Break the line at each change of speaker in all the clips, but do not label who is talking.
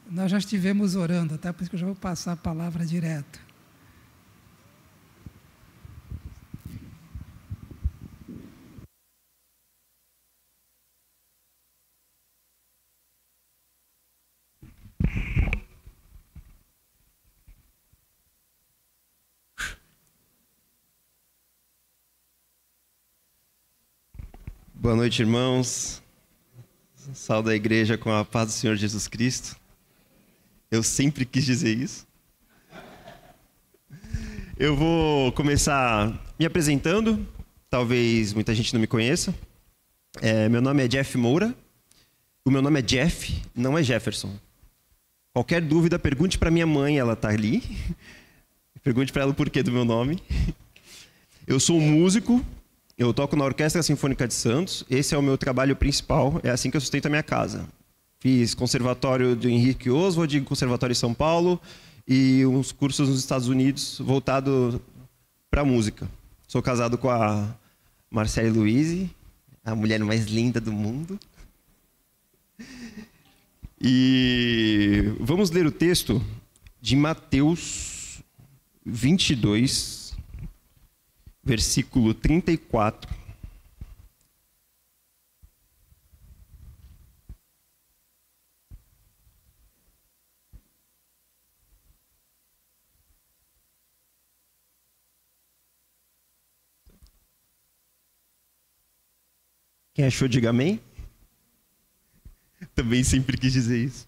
Nós já estivemos orando, tá? Por isso que eu já vou passar a palavra direto.
Boa noite, irmãos. Saúde a igreja com a paz do Senhor Jesus Cristo. Eu sempre quis dizer isso. Eu vou começar me apresentando. Talvez muita gente não me conheça. Meu nome é Jeff Moura. O meu nome é Jeff, não é Jefferson. Qualquer dúvida, pergunte para minha mãe, ela está ali. Pergunte para ela o porquê do meu nome. Eu sou um músico. Eu toco na Orquestra Sinfônica de Santos. Esse é o meu trabalho principal. É assim que eu sustento a minha casa. Fiz conservatório do Henrique Oswald, conservatório em São Paulo e uns cursos nos Estados Unidos voltado para música. Sou casado com a Marcele Luiz, a mulher mais linda do mundo. E vamos ler o texto de Mateus 22, versículo 34. Quem achou, diga amém. Também sempre quis dizer isso.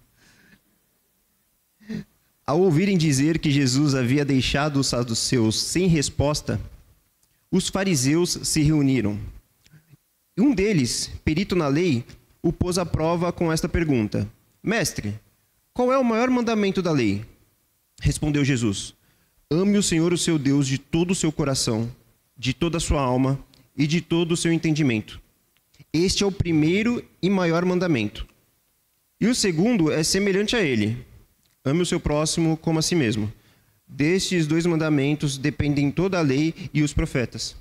Ao ouvirem dizer que Jesus havia deixado os saduceus sem resposta, os fariseus se reuniram. Um deles, perito na lei, o pôs à prova com esta pergunta: Mestre, qual é o maior mandamento da lei? Respondeu Jesus: Ame o Senhor, o seu Deus, de todo o seu coração, de toda a sua alma e de todo o seu entendimento. Este é o primeiro e maior mandamento. E o segundo é semelhante a ele: ame o seu próximo como a si mesmo. Destes dois mandamentos dependem toda a lei e os profetas.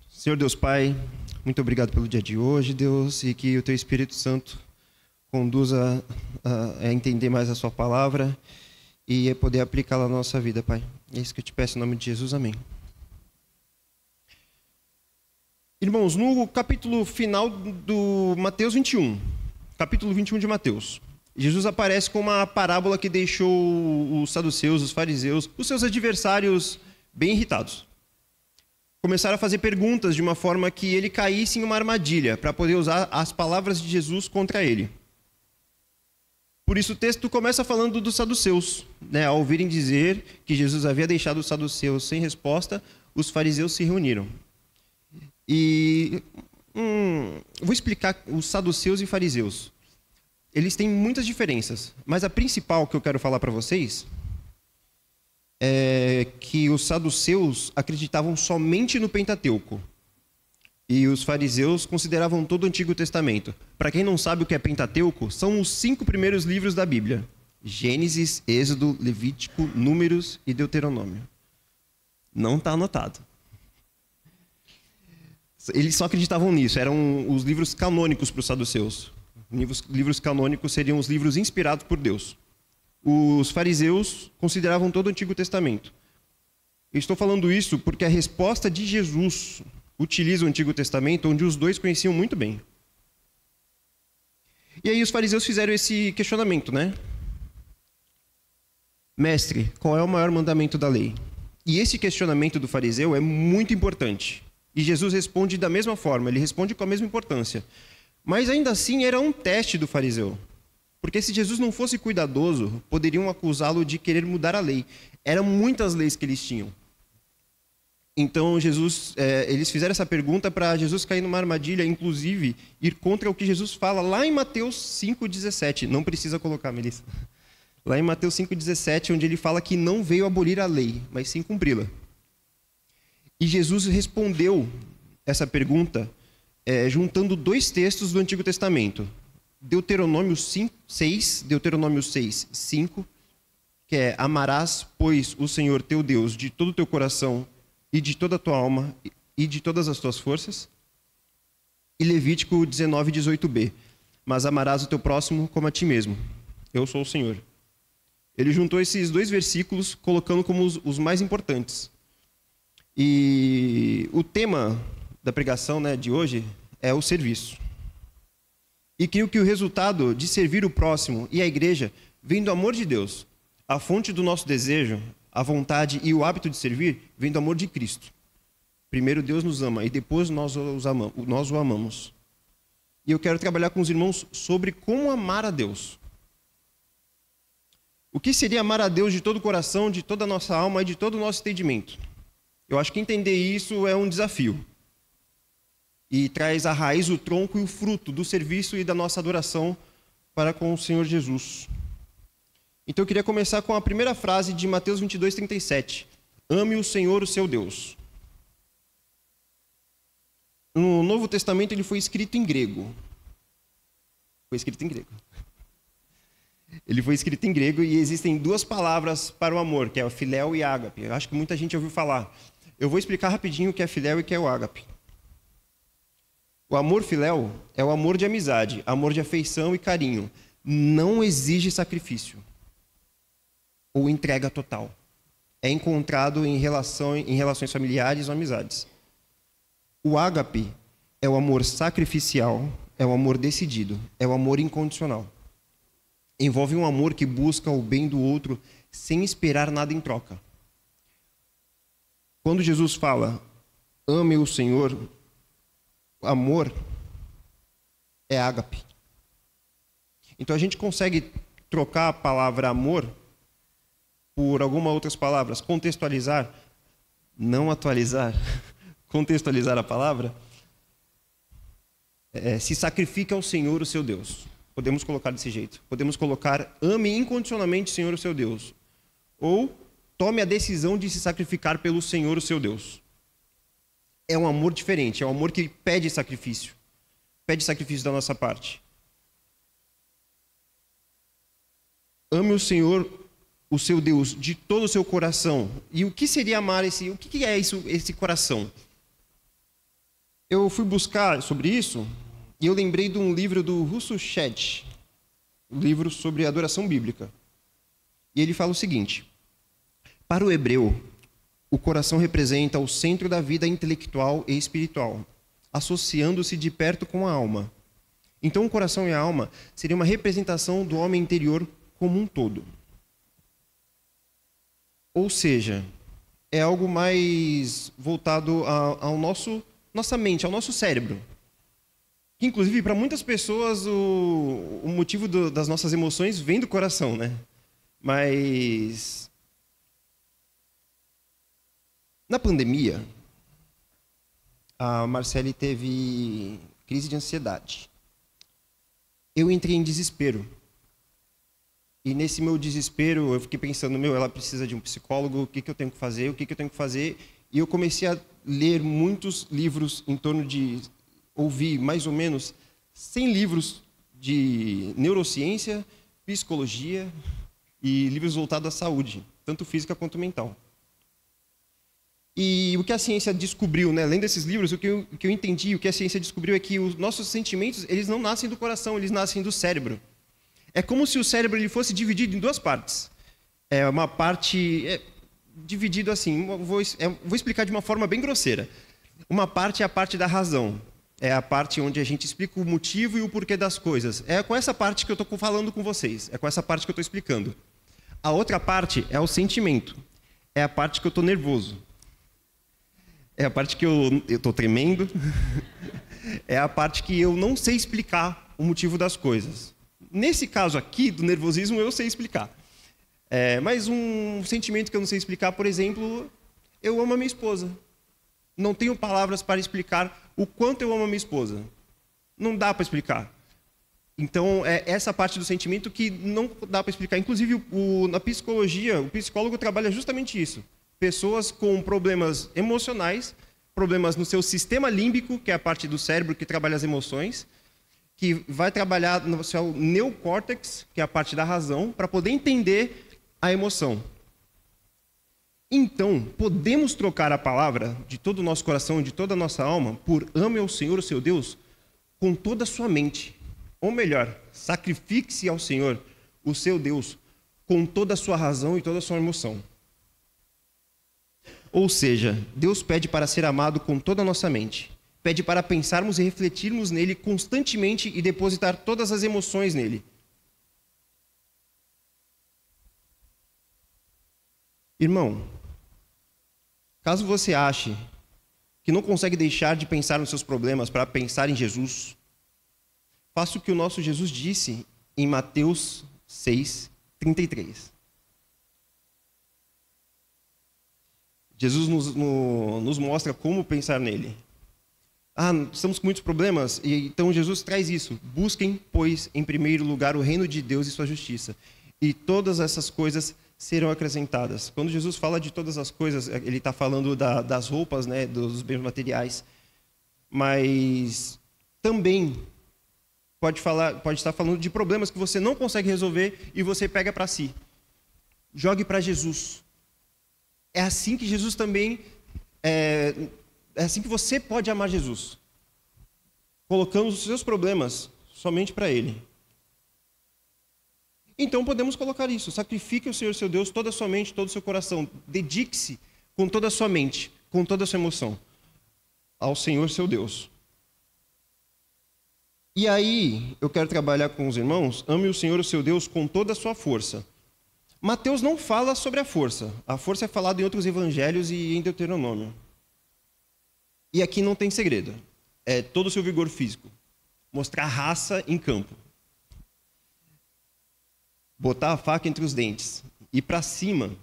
Senhor Deus Pai, muito obrigado pelo dia de hoje, Deus, e que o Teu Espírito Santo conduza a entender mais a Sua palavra e a poder aplicá-la na nossa vida, Pai. É isso que eu te peço em nome de Jesus, amém. Irmãos, no capítulo final do Mateus 21, capítulo 21 de Mateus, Jesus aparece com uma parábola que deixou os saduceus, os fariseus, os seus adversários bem irritados. Começaram a fazer perguntas de uma forma que ele caísse em uma armadilha para poder usar as palavras de Jesus contra ele. Por isso o texto começa falando dos saduceus. Ao ouvirem dizer que Jesus havia deixado os saduceus sem resposta, os fariseus se reuniram. E vou explicar os saduceus e fariseus. Eles têm muitas diferenças, mas a principal que eu quero falar para vocês é que os saduceus acreditavam somente no Pentateuco e os fariseus consideravam todo o Antigo Testamento. Para quem não sabe o que é Pentateuco, são os 5 primeiros livros da Bíblia: Gênesis, Êxodo, Levítico, Números e Deuteronômio. Não está anotado. Eles só acreditavam nisso, eram os livros canônicos para os saduceus. Livros canônicos seriam os livros inspirados por Deus. Os fariseus consideravam todo o Antigo Testamento. Eu estou falando isso porque a resposta de Jesus utiliza o Antigo Testamento, onde os dois conheciam muito bem. E aí os fariseus fizeram esse questionamento, Mestre, qual é o maior mandamento da lei? E esse questionamento do fariseu é muito importante. E Jesus responde da mesma forma, ele responde com a mesma importância. Mas ainda assim era um teste do fariseu. Porque se Jesus não fosse cuidadoso, poderiam acusá-lo de querer mudar a lei. Eram muitas leis que eles tinham. Então eles fizeram essa pergunta para Jesus cair numa armadilha, inclusive ir contra o que Jesus fala lá em Mateus 5,17. Não precisa colocar, Melissa. Lá em Mateus 5,17, onde ele fala que não veio abolir a lei, mas sim cumpri-la. E Jesus respondeu essa pergunta juntando 2 textos do Antigo Testamento. Deuteronômio 6, 5, que é: amarás, pois, o Senhor teu Deus de todo o teu coração e de toda a tua alma e de todas as tuas forças. E Levítico 19, 18b: mas amarás o teu próximo como a ti mesmo. Eu sou o Senhor. Ele juntou esses 2 versículos, colocando como os mais importantes. E o tema da pregação, né, de hoje é o serviço. E creio que o resultado de servir o próximo e a igreja vem do amor de Deus. A fonte do nosso desejo, a vontade e o hábito de servir vem do amor de Cristo. Primeiro Deus nos ama e depois nós o amamos. E eu quero trabalhar com os irmãos sobre como amar a Deus. O que seria amar a Deus de todo o coração, de toda a nossa alma e de todo o nosso entendimento? Eu acho que entender isso é um desafio. E traz a raiz, o tronco e o fruto do serviço e da nossa adoração para com o Senhor Jesus. Então eu queria começar com a primeira frase de Mateus 22:37. Ame o Senhor, o seu Deus. No Novo Testamento ele foi escrito em grego. Ele foi escrito em grego e existem 2 palavras para o amor, que é o filéu e ágape. Eu acho que muita gente ouviu falar. Eu vou explicar rapidinho o que é filéu e o que é o ágape. O amor filéu é o amor de amizade, amor de afeição e carinho. Não exige sacrifício ou entrega total. É encontrado em relações familiares ou amizades. O ágape é o amor sacrificial, é o amor decidido, é o amor incondicional. Envolve um amor que busca o bem do outro sem esperar nada em troca. Quando Jesus fala, ame o Senhor, amor é ágape. Então a gente consegue trocar a palavra amor por algumas outras palavras, contextualizar, não atualizar, contextualizar a palavra, se sacrifica ao Senhor, o seu Deus. Podemos colocar desse jeito. Podemos colocar, ame incondicionalmente o Senhor, o seu Deus. Ou, tome a decisão de se sacrificar pelo Senhor, o seu Deus. É um amor diferente, é um amor que pede sacrifício. Pede sacrifício da nossa parte. Ame o Senhor, o seu Deus, de todo o seu coração. E o que seria amar o que é isso, esse coração? Eu fui buscar sobre isso e eu lembrei de um livro do Russell Shedd, um livro sobre adoração bíblica. E ele fala o seguinte: para o hebreu, o coração representa o centro da vida intelectual e espiritual, associando-se de perto com a alma. Então, o coração e a alma seriam uma representação do homem interior como um todo. Ou seja, é algo mais voltado ao nossa mente, ao nosso cérebro. Que, inclusive, para muitas pessoas, o motivo das nossas emoções vem do coração, né? Mas na pandemia, a Marcele teve crise de ansiedade. Eu entrei em desespero. E nesse meu desespero, eu fiquei pensando, ela precisa de um psicólogo, o que eu tenho que fazer, E eu comecei a ler muitos livros em torno de ouvir mais ou menos 100 livros de neurociência, psicologia e livros voltados à saúde, tanto física quanto mental. E o que a ciência descobriu, né? Além desses livros, o que eu entendi, o que a ciência descobriu é que os nossos sentimentos, eles não nascem do coração, eles nascem do cérebro. É como se o cérebro ele fosse dividido em 2 partes. É uma parte dividido assim, vou explicar de uma forma bem grosseira. Uma parte é a parte da razão. É a parte onde a gente explica o motivo e o porquê das coisas. É com essa parte que eu estou falando com vocês. É com essa parte que eu estou explicando. A outra parte é o sentimento. É a parte que eu estou nervoso. É a parte que eu estou tremendo. É a parte que eu não sei explicar o motivo das coisas. Nesse caso aqui, do nervosismo, eu sei explicar. Mas um sentimento que eu não sei explicar, por exemplo, eu amo a minha esposa. Não tenho palavras para explicar o quanto eu amo a minha esposa. Não dá para explicar. Então, é essa parte do sentimento que não dá para explicar. Inclusive, na psicologia, o psicólogo trabalha justamente isso. Pessoas com problemas emocionais, problemas no seu sistema límbico, que é a parte do cérebro que trabalha as emoções, que vai trabalhar no seu neocórtex, que é a parte da razão, para poder entender a emoção. Então, podemos trocar a palavra de todo o nosso coração, de toda a nossa alma, por ame ao Senhor, o seu Deus, com toda a sua mente, Ou melhor, sacrifique-se ao Senhor, o seu Deus, com toda a sua razão e toda a sua emoção. Ou seja, Deus pede para ser amado com toda a nossa mente. Pede para pensarmos e refletirmos nele constantemente e depositar todas as emoções nele. Irmão, caso você ache que não consegue deixar de pensar nos seus problemas para pensar em Jesus, faça o que o nosso Jesus disse em Mateus 6:33. Jesus nos mostra como pensar nele. Estamos com muitos problemas, e então Jesus traz isso. Busquem, pois, em primeiro lugar o reino de Deus e sua justiça, e todas essas coisas serão acrescentadas. Quando Jesus fala de todas as coisas, ele está falando das roupas, né, dos bens materiais, mas também pode estar falando de problemas que você não consegue resolver e você pega para si. Jogue para Jesus. É assim que Jesus também é assim que você pode amar Jesus, colocando os seus problemas somente para Ele. Então podemos colocar isso. Sacrifique ao Senhor seu Deus toda a sua mente, todo o seu coração. Dedique-se com toda a sua mente, com toda a sua emoção ao Senhor seu Deus. E aí, eu quero trabalhar com os irmãos. Ame o Senhor o seu Deus com toda a sua força. Mateus não fala sobre a força. A força é falada em outros evangelhos e em Deuteronômio. E aqui não tem segredo. É todo o seu vigor físico. Mostrar raça em campo. Botar a faca entre os dentes. Ir para cima.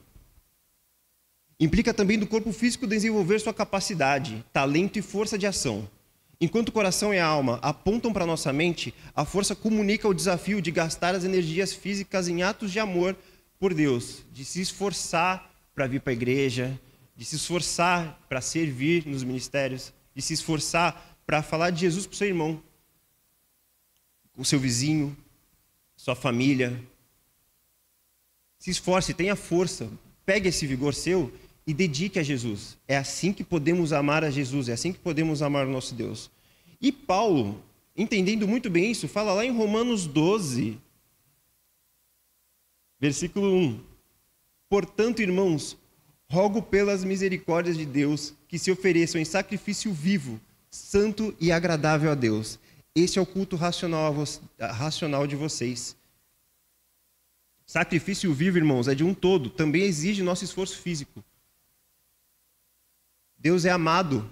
Implica também do corpo físico desenvolver sua capacidade, talento e força de ação. Enquanto o coração e a alma apontam para nossa mente, a força comunica o desafio de gastar as energias físicas em atos de amor por Deus, de se esforçar para vir para a igreja, de se esforçar para servir nos ministérios, de se esforçar para falar de Jesus para o seu irmão, o seu vizinho, sua família. Se esforce, tenha força, pegue esse vigor seu e dedique a Jesus. É assim que podemos amar a Jesus, é assim que podemos amar o nosso Deus. E Paulo, entendendo muito bem isso, fala lá em Romanos 12, versículo 1. Portanto, irmãos, rogo pelas misericórdias de Deus que se ofereçam em sacrifício vivo, santo e agradável a Deus. Esse é o culto racional de vocês. Sacrifício vivo, irmãos, é de um todo, também exige nosso esforço físico. Deus é amado,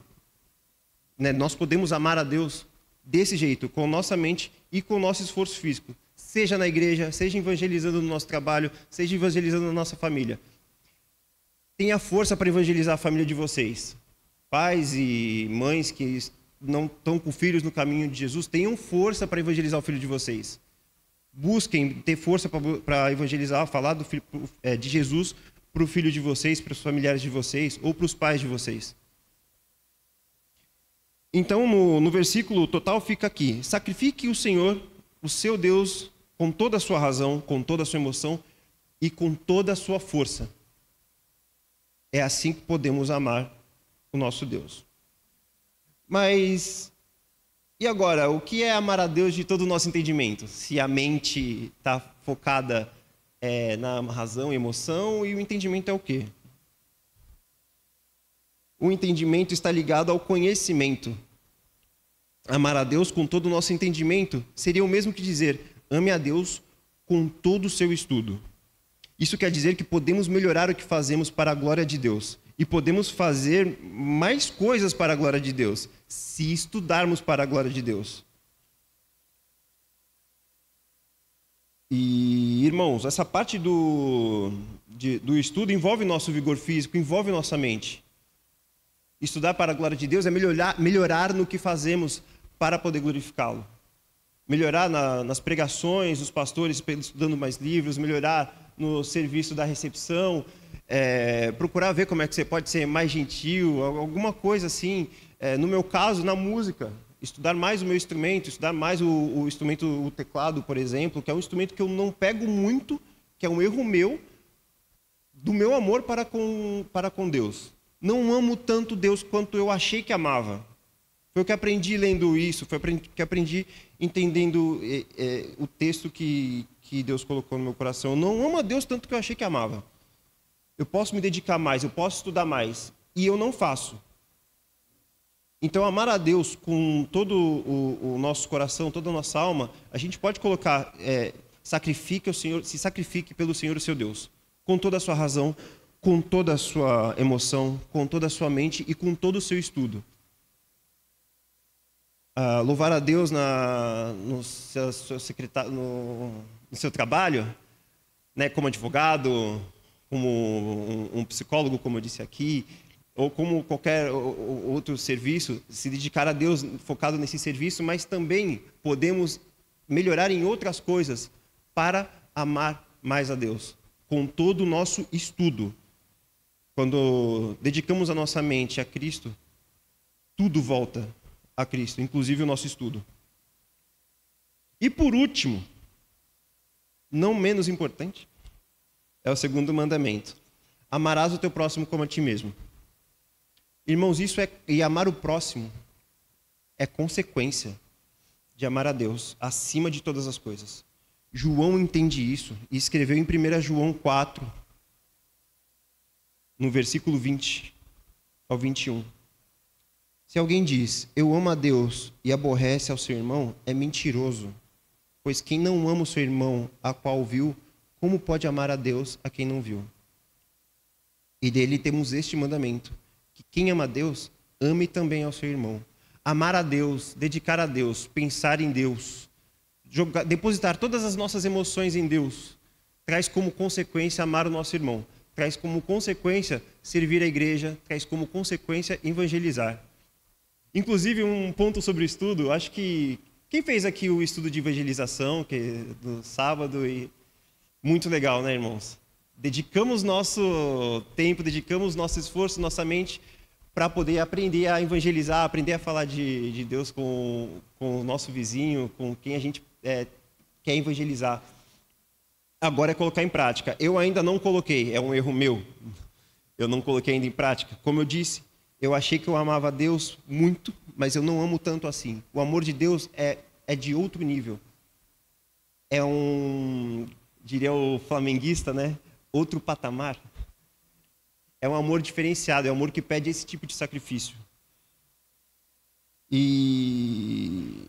né? Nós podemos amar a Deus desse jeito, com nossa mente e com nosso esforço físico. Seja na igreja, seja evangelizando no nosso trabalho, seja evangelizando na nossa família. Tenha força para evangelizar a família de vocês. Pais e mães que não estão com filhos no caminho de Jesus, tenham força para evangelizar o filho de vocês. Busquem ter força para evangelizar, falar de Jesus para o filho de vocês, para os familiares de vocês ou para os pais de vocês. Então, no versículo total fica aqui: sacrifique o Senhor, o seu Deus, com toda a sua razão, com toda a sua emoção e com toda a sua força. É assim que podemos amar o nosso Deus. Mas, e agora, o que é amar a Deus de todo o nosso entendimento? Se a mente está focada na razão e emoção, e o entendimento é o quê? O entendimento está ligado ao conhecimento. Amar a Deus com todo o nosso entendimento seria o mesmo que dizer: ame a Deus com todo o seu estudo. Isso quer dizer que podemos melhorar o que fazemos para a glória de Deus. E podemos fazer mais coisas para a glória de Deus, se estudarmos para a glória de Deus. E, irmãos, essa parte do estudo envolve nosso vigor físico, envolve nossa mente. Estudar para a glória de Deus é melhorar no que fazemos para poder glorificá-lo. Melhorar nas pregações, os pastores estudando mais livros, melhorar no serviço da recepção, procurar ver como é que você pode ser mais gentil, alguma coisa assim. No meu caso, na música, estudar mais o meu instrumento, estudar mais o instrumento, o teclado, por exemplo, que é um instrumento que eu não pego muito, que é um erro meu, do meu amor para com Deus. Não amo tanto Deus quanto eu achei que amava. Foi o que aprendi lendo isso, foi o que aprendi entendendo o texto que Deus colocou no meu coração. Eu não amo a Deus tanto que eu achei que amava. Eu posso me dedicar mais, eu posso estudar mais, e eu não faço. Então, amar a Deus com todo o nosso coração, toda a nossa alma, a gente pode colocar, se sacrifique pelo Senhor, o seu Deus, com toda a sua razão, com toda a sua emoção, com toda a sua mente e com todo o seu estudo. Louvar a Deus no seu trabalho, né, como advogado, como um psicólogo, como eu disse aqui, ou como qualquer outro serviço, se dedicar a Deus focado nesse serviço, mas também podemos melhorar em outras coisas para amar mais a Deus, com todo o nosso estudo. Quando dedicamos a nossa mente a Cristo, tudo volta a Cristo, inclusive o nosso estudo. E por último, não menos importante, é o 2º mandamento. Amarás o teu próximo como a ti mesmo. Irmãos, e amar o próximo é consequência de amar a Deus acima de todas as coisas. João entende isso e escreveu em 1 João 4, no versículo 20 ao 21. Se alguém diz, eu amo a Deus e aborrece ao seu irmão, é mentiroso. Pois quem não ama o seu irmão, a qual viu, como pode amar a Deus a quem não viu? E dele temos este mandamento, que quem ama a Deus, ame também ao seu irmão. Amar a Deus, dedicar a Deus, pensar em Deus, depositar todas as nossas emoções em Deus, traz como consequência amar o nosso irmão, traz como consequência servir a igreja, traz como consequência evangelizar. Inclusive, um ponto sobre o estudo, acho que quem fez aqui o estudo de evangelização, que é do sábado, muito legal, né, irmãos? Dedicamos nosso tempo, dedicamos nosso esforço, nossa mente para poder aprender a evangelizar, aprender a falar de Deus com o nosso vizinho, com quem a gente quer evangelizar. Agora é colocar em prática. Eu ainda não coloquei, é um erro meu. Eu não coloquei ainda em prática. Como eu disse, eu achei que eu amava a Deus muito, mas eu não amo tanto assim. O amor de Deus é de outro nível. É diria o flamenguista, né? Outro patamar. É um amor diferenciado, é um amor que pede esse tipo de sacrifício. E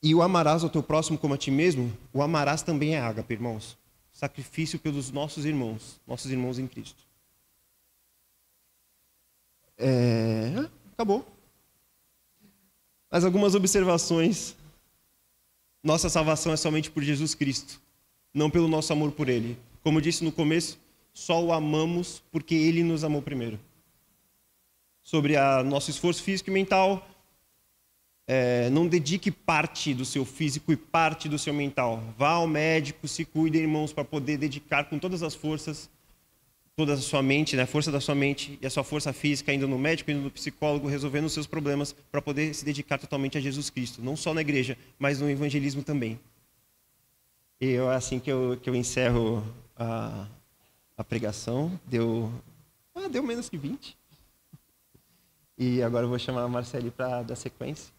o amarás ao teu próximo como a ti mesmo, o amarás também é ágape, irmãos. Sacrifício pelos nossos irmãos em Cristo. Acabou. Mas algumas observações. Nossa salvação é somente por Jesus Cristo, não pelo nosso amor por Ele. Como eu disse no começo, só o amamos porque Ele nos amou primeiro. Sobre nosso esforço físico e mental, não dedique parte do seu físico e parte do seu mental. Vá ao médico, se cuide, irmãos, para poder dedicar com todas as forças, toda a sua mente, né, a força da sua mente e a sua força física, indo no médico, indo no psicólogo, resolvendo os seus problemas, para poder se dedicar totalmente a Jesus Cristo. Não só na igreja, mas no evangelismo também. E é assim que eu encerro a pregação. Deu menos que 20. E agora eu vou chamar a Marcele para dar sequência.